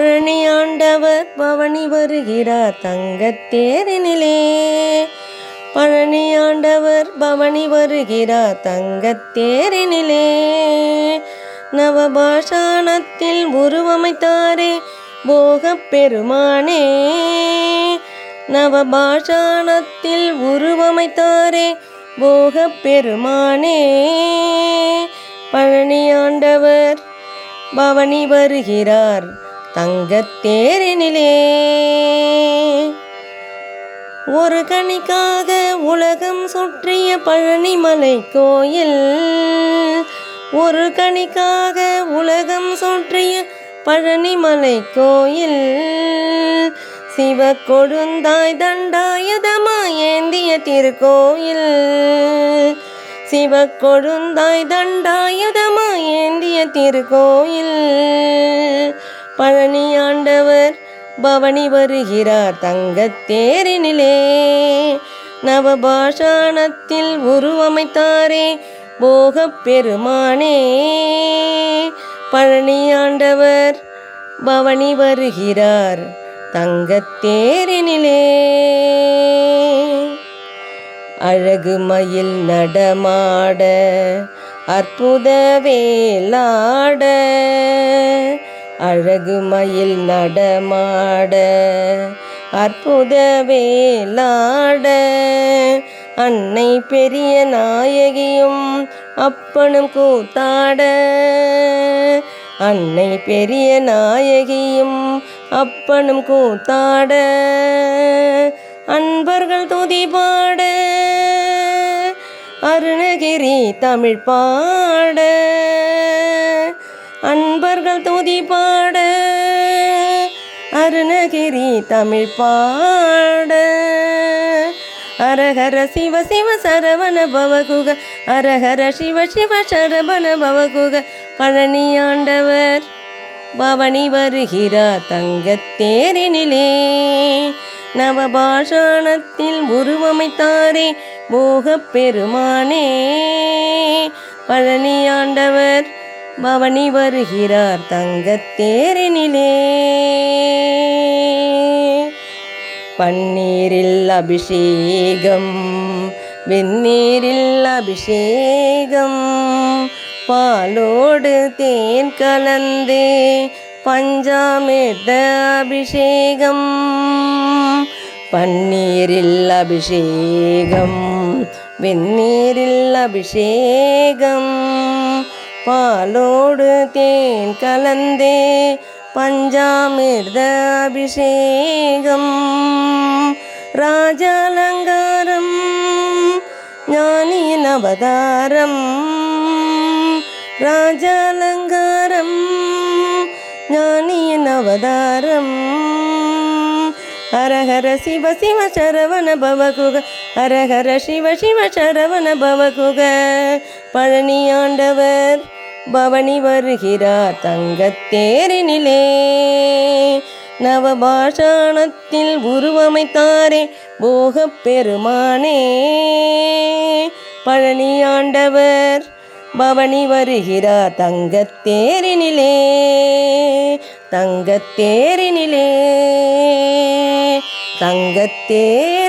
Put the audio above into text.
பழனி ஆண்டவர் பவனி வருகிறார் தங்கத்தேரினிலே. பழனி ஆண்டவர் பவனி வருகிறார் தங்கத்தேரினிலே. நவபாஷாணத்தில் உருவமைத்தாரே போகப் பெருமானே. நவபாஷாணத்தில் உருவமைத்தாரே போகப் பெருமானே. பழனி ஆண்டவர் பவனி வருகிறார் தங்கத்தேரினிலே. ஒரு கணிக்காக உலகம் சுற்றிய பழனிமலை கோயில். ஒரு கணிக்காக உலகம் சுற்றிய பழனிமலை கோயில். சிவ கொழுந்தாய் தண்டாயுதமாய் ஏந்திய திருக்கோயில். சிவ கொழுந்தாய் தண்டாயுதமாய் ஏந்திய திருக்கோயில். பழனி ஆண்டவர் பவனி வருகிறார் தங்கத்தேரினிலே. நவபாஷாணத்தில் உருவமைத்தாரே போகப் பெருமானே. பழனி ஆண்டவர் பவனி வருகிறார் தங்கத்தேரினிலே. அழகு மயில் நடமாட அற்புத வேலாட. அழகு மயில் நடமாட அற்புத வேலாட. அன்னை பெரிய நாயகியும் அப்பனும் கூத்தாட. அன்னை பெரிய நாயகியும் அப்பனும் கூத்தாட. அன்பர்கள் துதி பாட அருணகிரி தமிழ் பாட. அன்பர்கள் துதி பாட அருணகிரி தமிழ் பாட. அரஹர சிவ சிவ சரவண பவகுக. அரஹர சிவ சிவ சரவண பவகுக. பழனி ஆண்டவர் பவனி வருகிறார் தங்கத்தேரினிலே. நவபாஷாணத்தில் உருவமைத்தாரே போகப் பெருமானே. பழனி ஆண்டவர் பவனி வருகிறார் தங்கத்தேரினிலே. பன்னீரில் அபிஷேகம் வெந்நீரில் அபிஷேகம். பாலோடு தேன் கலந்து பஞ்சாமிர்த அபிஷேகம். பன்னீரில் அபிஷேகம் வெந்நீரில் அபிஷேகம். பாலோடு தேன் கலந்தே பஞ்சாமிர்த அபிஷேகம். ராஜாலங்காரம் ஞானியின் அவதாரம். ராஜாலங்காரம் ஞானியின் அவதாரம். ஹரஹர சிவ சிவ சரவண பவகுக. ஹரஹர சிவ சிவ சரவண பவகுக. பழனி ஆண்டவர் பவனி வருகிறார் தங்கத்தேரினிலே. நவபாஷாணத்தில் உருவமைத்தாரே போகப் பெருமானே. பழனி ஆண்டவர் பவனி வருகிறார் தங்கத்தேரினிலே. தங்கத்தேரினிலே. தங்கத்தேரினிலே.